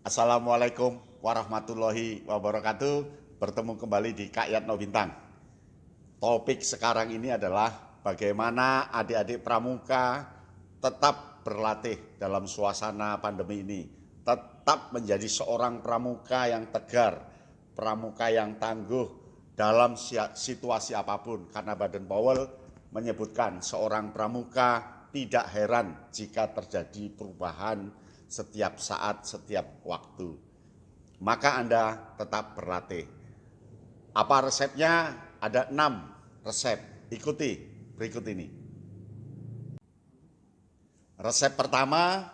Assalamualaikum warahmatullahi wabarakatuh. Bertemu kembali di Kak Yatno Bintang. Topik sekarang ini adalah bagaimana adik-adik pramuka tetap berlatih dalam suasana pandemi ini. Tetap menjadi seorang pramuka yang tegar, pramuka yang tangguh dalam situasi apapun. Karena Baden Powell menyebutkan seorang pramuka tidak heran jika terjadi perubahan setiap saat, setiap waktu. Maka Anda tetap berlatih. Apa resepnya? Ada 6 resep. Ikuti berikut ini. Resep pertama,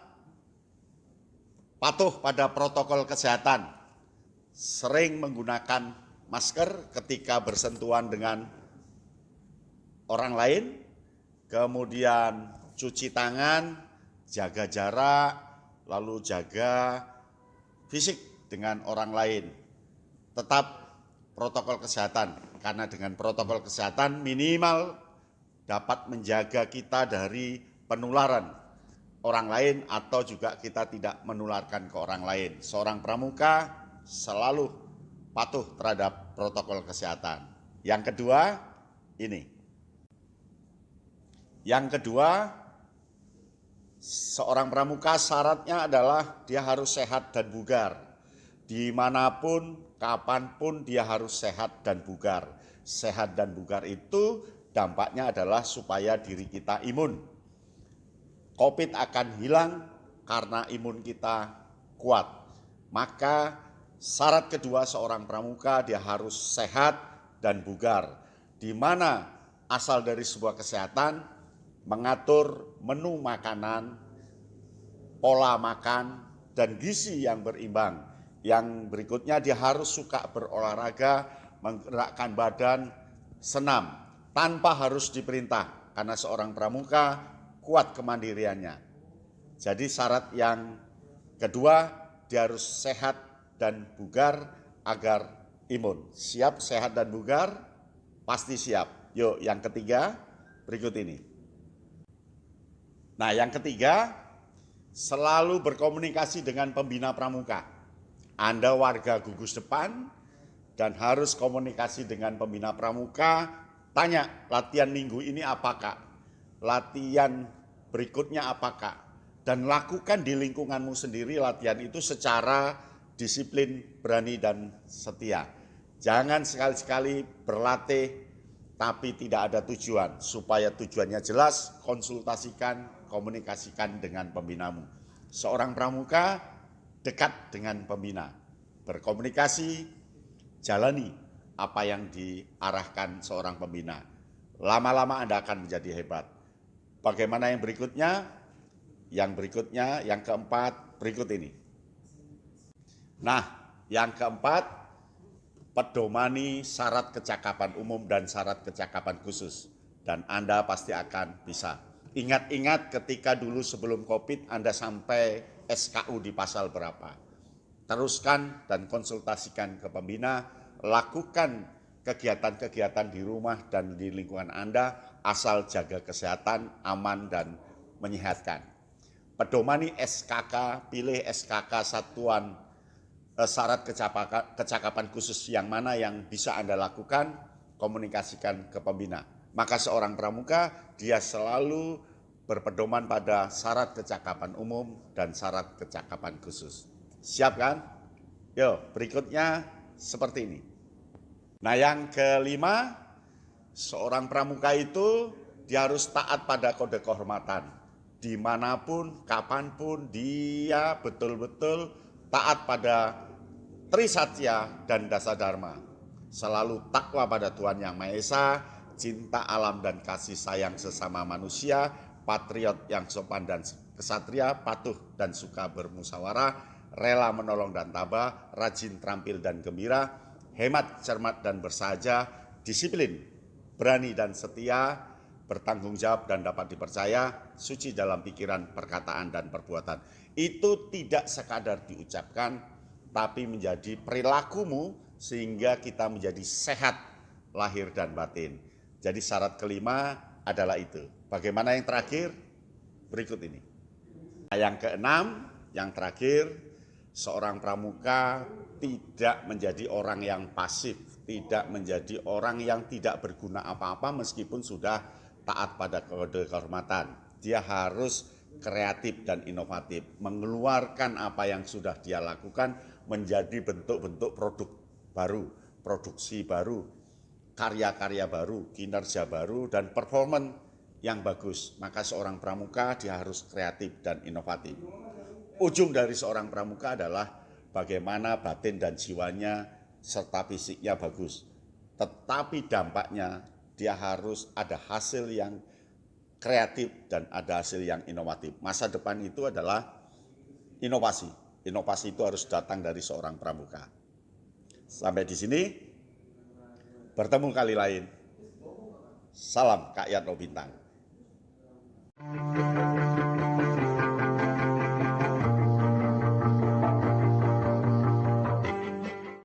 patuh pada protokol kesehatan. Sering menggunakan masker ketika bersentuhan dengan orang lain. Kemudian cuci tangan, jaga jarak, lalu jaga fisik dengan orang lain. Tetap protokol kesehatan, karena dengan protokol kesehatan minimal dapat menjaga kita dari penularan orang lain atau juga kita tidak menularkan ke orang lain. Seorang pramuka selalu patuh terhadap protokol kesehatan. Yang kedua, ini. Yang kedua, seorang pramuka syaratnya adalah dia harus sehat dan bugar. Dimanapun, kapanpun dia harus sehat dan bugar. Sehat dan bugar itu dampaknya adalah supaya diri kita imun. COVID akan hilang karena imun kita kuat. Maka syarat kedua seorang pramuka dia harus sehat dan bugar. Di mana asal dari sebuah kesehatan, mengatur menu makanan, pola makan, dan gizi yang berimbang. Yang berikutnya dia harus suka berolahraga, menggerakkan badan, senam, tanpa harus diperintah. Karena seorang pramuka kuat kemandiriannya. Jadi syarat yang kedua, dia harus sehat dan bugar agar imun. Siap sehat dan bugar? Pasti siap. Yuk yang ketiga, berikut ini. Nah, yang ketiga, selalu berkomunikasi dengan pembina pramuka. Anda warga gugus depan dan harus komunikasi dengan pembina pramuka. Tanya, latihan minggu ini apakah? Latihan berikutnya apakah? Dan lakukan di lingkunganmu sendiri latihan itu secara disiplin, berani, dan setia. Jangan sekali-sekali berlatih tapi tidak ada tujuan. Supaya tujuannya jelas, konsultasikan, komunikasikan dengan pembinamu. Seorang pramuka dekat dengan pembina, berkomunikasi, jalani apa yang diarahkan seorang pembina. Lama-lama Anda akan menjadi hebat. Bagaimana yang berikutnya? Yang berikutnya, yang keempat, berikut ini. Nah, yang keempat, pedomani syarat kecakapan umum dan syarat kecakapan khusus. Dan Anda pasti akan bisa. Ingat-ingat ketika dulu sebelum COVID Anda sampai SKU di pasal berapa. Teruskan dan konsultasikan ke pembina, lakukan kegiatan-kegiatan di rumah dan di lingkungan Anda, asal jaga kesehatan, aman, dan menyehatkan. Pedomani SKK, pilih SKK satuan syarat kecakapan khusus yang mana yang bisa Anda lakukan, komunikasikan ke pembina. Maka seorang pramuka dia selalu berpedoman pada syarat kecakapan umum dan syarat kecakapan khusus. Siap kan? Yuk, berikutnya seperti ini. Nah, yang kelima, seorang pramuka itu dia harus taat pada kode kehormatan. Dimanapun, kapanpun dia betul-betul taat pada Trisatya dan Dasa Dharma. Selalu takwa pada Tuhan Yang Maha Esa, cinta alam dan kasih sayang sesama manusia, patriot yang sopan dan kesatria, patuh dan suka bermusyawarah, rela menolong dan tabah, rajin terampil dan gembira, hemat, cermat dan bersahaja, disiplin, berani dan setia, bertanggung jawab dan dapat dipercaya, suci dalam pikiran, perkataan, dan perbuatan. Itu tidak sekadar diucapkan, tapi menjadi perilakumu sehingga kita menjadi sehat lahir dan batin. Jadi syarat kelima adalah itu. Bagaimana yang terakhir? Berikut ini. Yang keenam, yang terakhir, Seorang pramuka tidak menjadi orang yang pasif, tidak menjadi orang yang tidak berguna apa-apa meskipun sudah taat pada kode kehormatan. Dia harus kreatif dan inovatif, mengeluarkan apa yang sudah dia lakukan menjadi bentuk-bentuk produk baru, produksi baru, karya-karya baru, kinerja baru, dan performan yang bagus. Maka seorang pramuka dia harus kreatif dan inovatif. Ujung dari seorang pramuka adalah bagaimana batin dan jiwanya serta fisiknya bagus. Tetapi dampaknya dia harus ada hasil yang kreatif dan ada hasil yang inovatif. Masa depan itu adalah inovasi. Inovasi itu harus datang dari seorang pramuka. Sampai di sini, bertemu kali lain. Salam Kak Yatno Bintang.